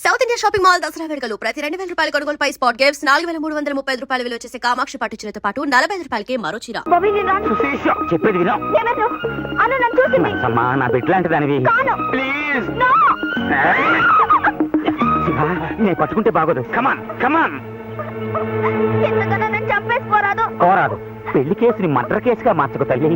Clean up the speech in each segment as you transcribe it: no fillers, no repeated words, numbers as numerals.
South India shopping mall Dasara వేడుకలు ప్రతి 2,000 రూపాయల కొనుగోలుపై స్పాట్ గిఫ్ట్స్ 4,335 రూపాయల విలువ చేసే కామాక్షి పట్టు చీరతో పాటు 45 రూపాయలకి మరో చీర. చెప్పేది విను. అమ్మా, నా బిడ్డలాంటి దానివి. ప్లీజ్ నేను పట్టుకుంటే బాగోదు. కమాన్ కమాన్. కోరాదు. పెళ్లి కేసుని మర్డర్ కేసుగా మార్చకు తల్లి.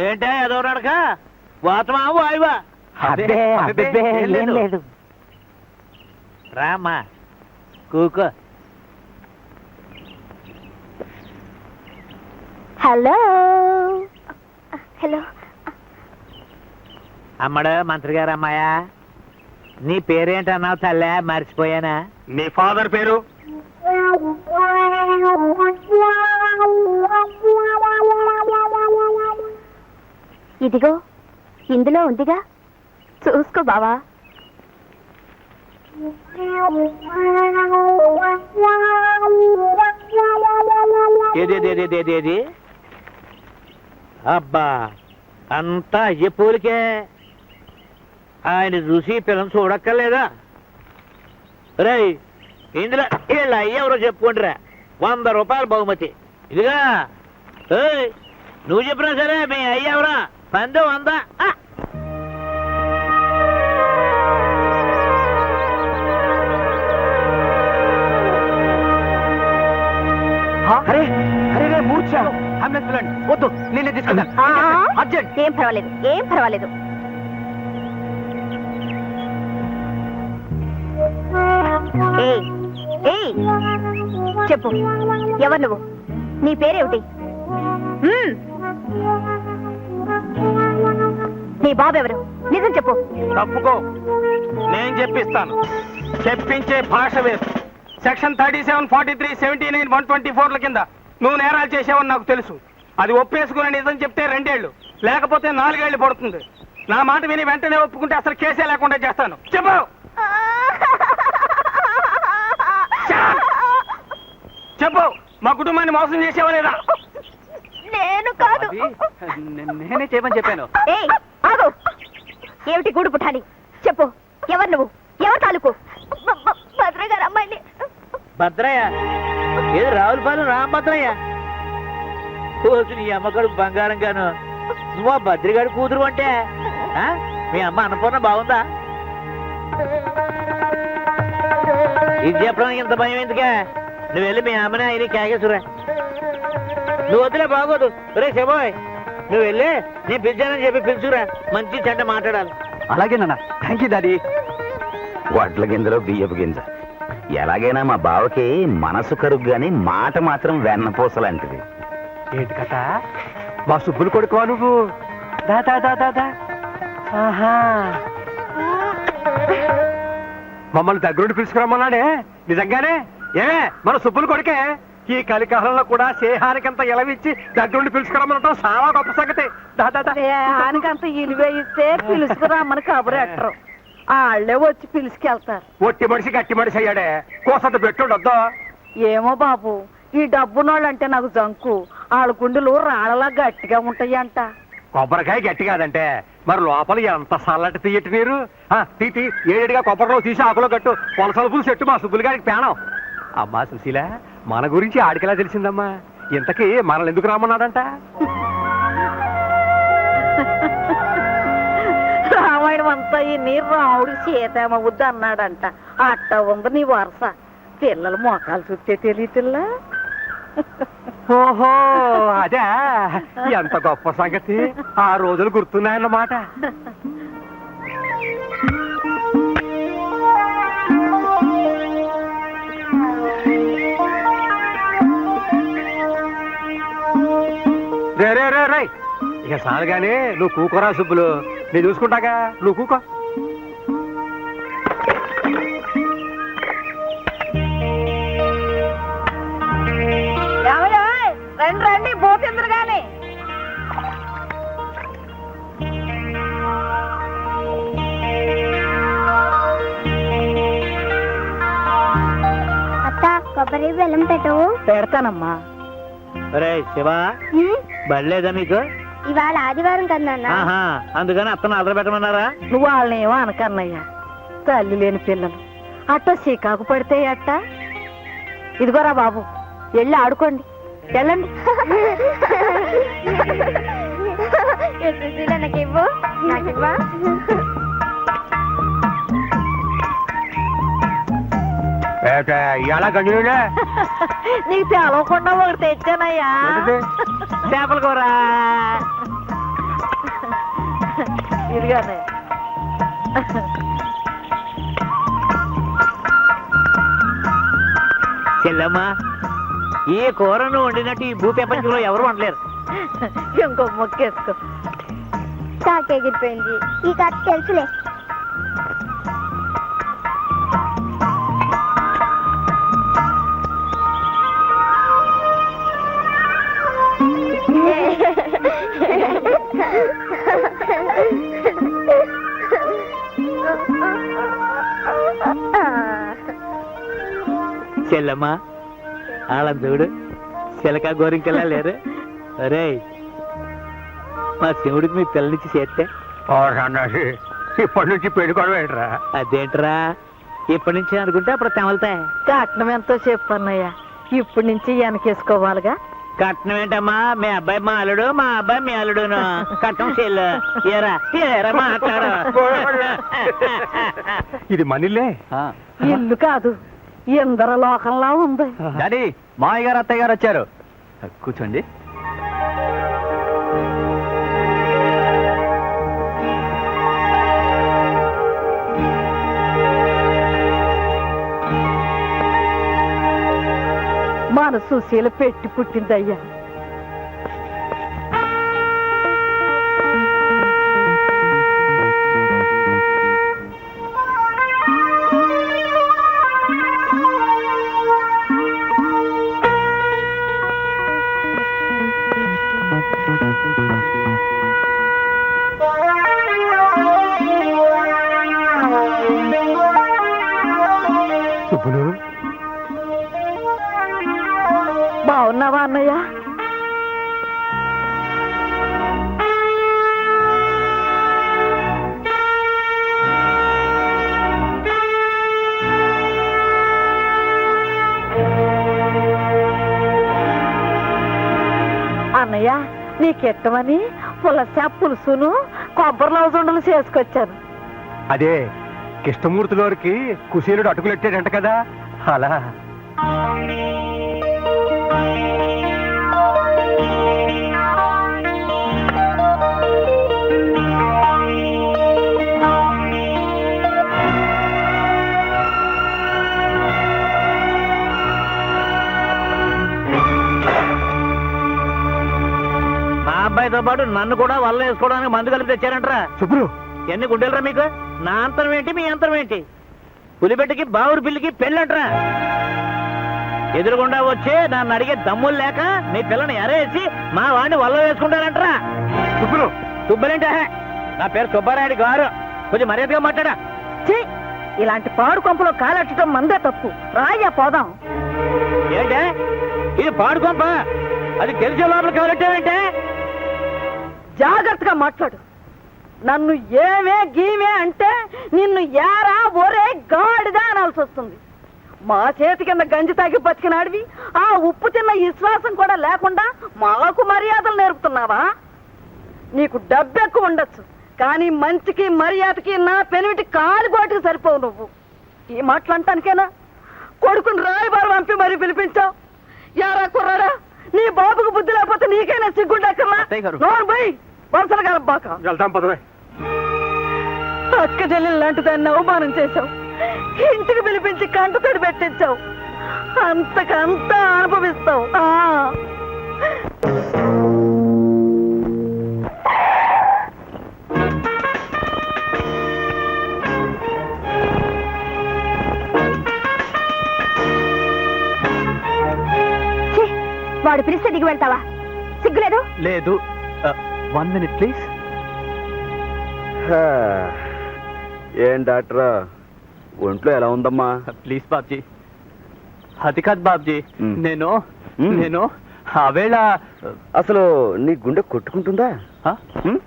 ఏంటే ఏదో నడక వాతమా వాయువా? లేదు. రామ్మా కూకో. హలో హలో అమ్మడు మంత్రి గారు అమ్మాయా, నీ పేరేంటన్నావు తల్లే? మర్చిపోయానా? మీ ఫాదర్ పేరు? ఇదిగో ఇందులో ఉందిగా, చూసుకో బావా. ఏది అబ్బా, అంతా అయ్యే పూలికే. ఆయన చూసి పిల్లని చూడక్కర్లేదా? రేయ్, ఇందులో వీళ్ళ అయ్య ఎవరో చెప్పుకుంటారా? 100 రూపాయలు బహుమతి. ఇదిగా ఏయ్, నువ్వు చెప్పినా సరే మీ అయ్య ఎవరా? 100. అరే అరే రే, మూర్ఛ. అంబులెన్స్ పిలవండి. వద్దు, నేనే తీసుకుంటాను. అర్జెంట్. ఏం పర్వాలేదు, ఏం పర్వాలేదు. ఏయ్ ఏయ్, చెప్పు, ఎవరు నువ్వు? నీ పేరేమిటి? నీ బాబు ఎవరు? నిజం చెప్పు. తప్పుకో, నేను చెప్పిస్తాను. చెప్పించే భాష వేరు. సెక్షన్ 37, 43, 79, 124 కింద నువ్వు నేరాలు చేసావని నాకు తెలుసు. అది ఒప్పేసుకుని నిజం చెప్తే 2 ఏళ్ళు, లేకపోతే 4 ఏళ్ళు పడుతుంది. నా మాట విని వెంటనే ఒప్పుకుంటే అసలు కేసే లేకుండా చేస్తాను. చెప్పు. చెప్పు, మా కుటుంబాన్ని మోసం చేసావా లేదా? నేను కాదు. నేనే చేయమని చెప్పాను. ఏయ్ ఆగు. ఏమిటి గూడు పుఠాని? చెప్పు, ఎవరు నువ్వు? ఎవరు తాలూకు? భద్ర గారు అమ్మాయిని. భద్రయ్య? ఏది రావులపాలెం రామభద్రయ్య? రోజు నీ అమ్మగారు బంగారం గాను. నువ్వు ఆ భద్రిగాడి కూతురు అంటే మీ అమ్మ అన్నపూర్ణ బాగుందా? ఇది చెప్పడానికి ఇంత భయం ఎందుకే? నువ్వు వెళ్ళి మీ అమ్మని ఆయన కేకేసురా. నువ్వు వద్దులే, బాగోదు. రే శబోయ్, నువ్వు వెళ్ళి నేను పిలిచానని చెప్పి పిలుచురా. మంచి చెడ్డ మాట్లాడాలి. అలాగే నాన్న. Thank you daddy. వడ్ల గింజలో బియ్యపు గింజ. ఎలాగైనా మా బావకి మనసు కరుగు గాని మాట మాత్రం వెన్నపూసలాంటిది. ఏంటి కథ? మా సుబ్బులు కొడుకువా నువ్వు? దా. ఆహా, మమ్మల్ని దగ్గరుండి పిలుచుకురమ్మన్నాడే. నిజంగానే? ఏమే, మన సుబ్బులు కొడుకే. ఈ కలికాలంలో కూడా సేహానికంత ఎలవిచ్చి దగ్గరుండి పిలుచుకురమ్మనటం చాలా గొప్ప సంగతి. సేహానికంత ఇలువ ఇస్తే పిలుచుకురామ్మని కబురు ఎట్టరు. వాళ్ళే వచ్చి పిలుచుకెళ్తారు. ఒట్టి మనిషి గట్టి మనిషి అయ్యాడే. కోసంత పెట్టుండొద్దా? ఏమో బాబు, ఈ డబ్బునోళ్ళంటే నాకు జంకు. వాళ్ళ గుండెలు రాళ్ళలా గట్టిగా ఉంటాయంట. కొబ్బరికాయ గట్టి కాదంటే మరి లోపల ఎంత సల్లటి తీయటి నీరు. తీతి ఏడేడిగా కొబ్బరిలో తీసి ఆకులో కట్టు. పొలసలుపులు చెట్టు మా సుబ్బులు గారికి పేణం. అమ్మా సుశీల, మన గురించి ఆడికెలా తెలిసిందమ్మా? ఇంతకీ మనల్ని ఎందుకు రామన్నాడంట? రామాయణం అంతా ఈ నీరు రాముడు సీతమ్మ వద్దు అన్నాడంట. అట్ట ఉంది నీ వరుస. పిల్లలు మోకాలు చుట్టే తెలియటిల్లా. ఓహో, అదే. ఎంత గొప్ప సంగతి. ఆ రోజులు గుర్తున్నాయన్నమాట. రే ఇక చాలు గానీ నువ్వు కూకోరా సుబ్బులు, నేను చూసుకుంటాగా, నువ్వు కూకో. రండి రండి పోతిందరు గాని. అత్త కొబ్బరి బెల్లం పెట్టవు. పెడతానమ్మా. రే శివ, బళ్ళేదా మీకు? ఇవాళ ఆదివారం కదా నాన్న. ఆహా, అందుకని అత్తను అదర పెట్టమన్నారా? నువ్వు వాళ్ళని ఏమో అనకన్నయ్యా, తల్లి లేని పిల్లలు అట్ట చీకాకు పడితే అట్ట. ఇదిగోరా బాబు, వెళ్ళి ఆడుకోండి, వెళ్ళండి. నాకివ్వు, నాకివ్వా. ఇలా కంటిన్యూలే. నీకు తెలవకుండా ఒకటి తెచ్చానయ్యా. చేపల కూర. ఇదిగానే. చెల్లమ్మా, ఈ కూరను వండినట్టు ఈ భూప్రపంచంలో ఎవరు వండలేరు. ఇంకో మొక్కేసుకో. తాకెగిరిపోయింది, ఈ కథ తెలుసులే. చెల్లమ్మా, అలా చూడు, చిలక గోరింకల్లా లేరు. అరే, మా శివుడికి మీ పిల్లనిచ్చి చేస్తే ఇప్పటి నుంచి పెళ్ళికోవడం ఏంట్రా? అదేంట్రా, ఇప్పటి నుంచి అనుకుంటే అప్పుడు తెమలుతాయి. కట్నం ఎంతో చెప్పన్నయ్యా, ఇప్పటి నుంచి వెనకేసుకోవాలిగా. కట్నం ఏంటమ్మా, మీ అబ్బాయి మా అల్లుడు, మా అబ్బాయి మీ అల్లుడును. కట్నం చెల్లు ఏరా ఏరా మాట్లాడు. ఇది మనీలే. ఇల్లు కాదు, ఇందర లోకంలా ఉంది. డాడీ, మామయ్య గారు అత్తయ్య గారు వచ్చారు, కూర్చోండి. మన సుశీల పెట్టి పుట్టిందయ్యా. సుబ్బులు, బాగున్నావా అన్నయ్య? అన్నయ్య, నీకెట్టమని పులస పులుసును కొబ్బరి లవజుండలు చేసుకొచ్చాను. అదే కృష్ణమూర్తి గారికి కుశీలుడు అటుకులెట్టాడంట కదా, అలా. మా అబ్బాయితో పాటు నన్ను కూడా వల్ల వేసుకోవడానికి మందు కలిపి తెచ్చారంటరా. సుబ్బులు, ఎన్ని గుండెలరా మీకు? నా అంతరం ఏంటి, మీ అంతరం ఏంటి? పులిబెట్టకి బావురు పిల్లికి పెళ్ళంటరా. ఎదురుగుండా వచ్చి నన్ను అడిగే దమ్ములు లేక మీ పిల్లని ఎరేసి మా వాడిని వల్ల వేసుకుంటారంటరా. సుబ్బులు, సుబ్బలేంటే, నా పేరు సుబ్బారాయుడు గారు, కొంచెం మర్యాదగా మాట్లాడా. ఛీ, ఇలాంటి పాడు కొంపలో కాలెట్టడం మందే తప్పు. రాయ్యా పోదాం. ఏంటే ఇది పాడుకోంప? అది తెలిసే లోపల కావాలంటే జాగ్రత్తగా మాట్లాడు. నన్ను ఏమే గీమే అంటే నిన్ను యారా ఒరే గాడిదా అనాల్సి వస్తుంది. మా చేతి కింద గంజి తాగి బతికినాడివి, ఆ ఉప్పు తిన్న విశ్వాసం కూడా లేకుండా మాకు మర్యాదలు నేర్పుతున్నావా? నీకు డబ్బు ఎక్కువ ఉండొచ్చు, కానీ మంచికి మర్యాదకి నా పెనిమిటి కాలిగోటికి సరిపోవు. నువ్వు ఈ మాటలు అంటానికేనా కొడుకుని రాయబారు పంపి మరీ పిలిపించావు? యారా కుర్రాడా, నీ బాబుకు బుద్ధి లేకపోతే నీకైనా సిగ్గుండక్కర్లా? నోరు పోయి వరుసలు కలబ్బాక. వెళ్తాం పదవే. అక్క చెల్లెలు లాంటి దాన్ని అవమానం చేశావు, ఇంటికి పిలిపించి కంటతడి పెట్టించావు. అంతకంతా అనుభవిస్తావు. వాడు పిలిస్తే దిగి వెళ్తావా? సిగ్గులేదు? లేదు. 1 minute ప్లీజ్. ఏం డాక్టరా, ఒంట్లో ఎలా ఉందమ్మా? ప్లీజ్ బాబ్జీ. అది కాదు బాబ్జీ, మ్. నేను ఆవేళ అసలు నీ గుండె కొట్టుకుంటుందా? ఉం?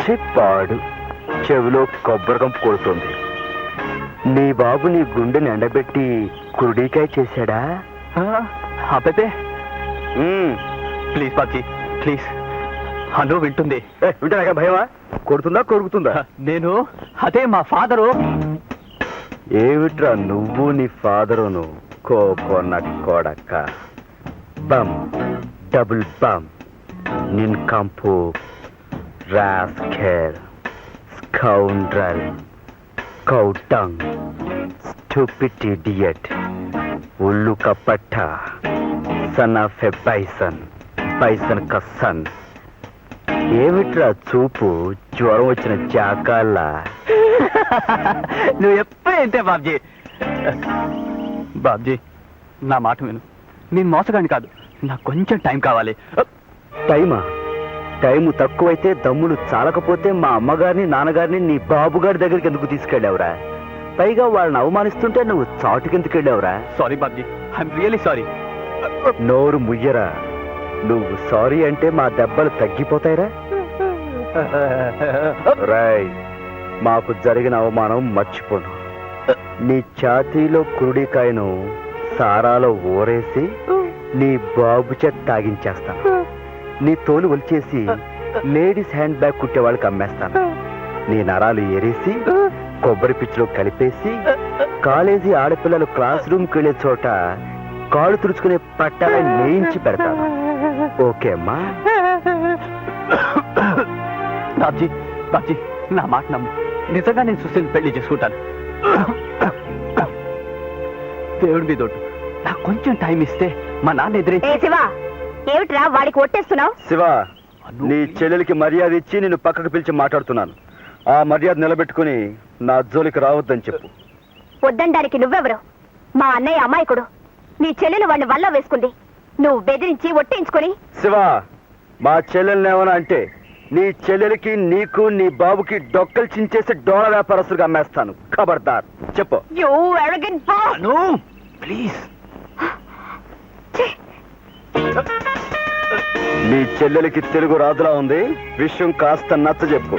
చెప్పాడు, చెవిలో కొబ్బరికం కొడుతుంది. నీ బాబు నీ గుండెని ఎండబెట్టి కురుడికాయ చేశాడా? అబ్బే ఉం. Please Babji please. హలో వింటుంది. వింటాక భయమా? కొడుతుందా కొరుకుతుందా? నేను అదే మా ఫాదరు. ఏమిట్రా నువ్వు నీ ఫాదరును కోకోనట్ కొడక. బమ్ డబుల్ బమ్ నిన్ కంపు రాస్కెల్ స్కౌండ్రల్ కౌటంగ్ స్టూపిడ్ ఇడియట్ ఉల్లు కపట్ట son of a bison bison క సన్. ఏమిట్రా చూపు జ్వరం వచ్చిన జాకాళ్ళ? నువ్వు ఎప్పుడు ఏంటే బాబ్జీ. బాబ్జీ నా మాట విను. నేను మోసగాని కాదు, నాకు కొంచెం టైం కావాలి. టైమా? టైము తక్కువైతే దమ్ములు చాలకపోతే మా అమ్మగారిని నాన్నగారిని నీ బాబుగారి దగ్గరికి ఎందుకు తీసుకెళ్ళావురా? పైగా వాళ్ళని అవమానిస్తుంటే నువ్వు చాటుకెందుకు వెళ్ళావురా? Sorry Babji, I'm really sorry. నోరు ముయ్యరా. నువ్వు సారీ అంటే మా దెబ్బలు తగ్గిపోతాయిరా. రాయ్, మాకు జరిగిన అవమానం మర్చిపోను. నీ ఛాతీలో కురుడికాయను సారాలో ఊరేసి నీ బాబు చేత తాగించేస్తాను. నీ తోలు ఒలిచేసి లేడీస్ హ్యాండ్ బ్యాగ్ కుట్టే వాళ్ళకి అమ్మేస్తాను. నీ నరాలు ఎరేసి కొబ్బరి పిచ్చిలో కలిపేసి కాలేజీ ఆడపిల్లలు క్లాస్ రూమ్కి వెళ్ళే చోట కాళ్ళు తుడుచుకునే పట్టాల నేయించి పెడతాను. ఓకే అమ్మా? బాబ్జీ బాబ్జీ నా మాట నమ్ము. నిజంగా నేను సుశీల్ పెళ్లి చేసుకుంటాను. దేవుడి మీద ఒట్టు. నాకు కొంచెం టైం ఇస్తే మా నాన్న ఏ ఎదురైతే. శివ, ఏమిట్రా వాడికి ఒట్టేస్తున్నావు? శివ, నీ చెల్లెలికి మర్యాద ఇచ్చి నేను పక్కకు పిలిచి మాట్లాడుతున్నాను. ఆ మర్యాద నిలబెట్టుకుని నా జోలికి రావద్దని చెప్పు. వద్దండానికి నువ్వెవరు? మా అన్నయ్య అమాయకుడు. నీ చెల్లెలు వాడిని వల్ల వేసుకుంది. నువ్వు బెదిరించి ఒట్టేయించుకొని. శివ, మా చెల్లెల్ని ఏమన్నా అంటే నీ చెల్లెలికి నీకు నీ బాబుకి డొక్కలు చించేసి డోళ వ్యాపారస్తులుగా అమ్మేస్తాను. ఖబర్దార్, చెప్పు. You arrogant boss! No please. నీ చెల్లెలికి తెలుగు రాదులా ఉంది. విషయం కాస్త నచ్చ చెప్పు.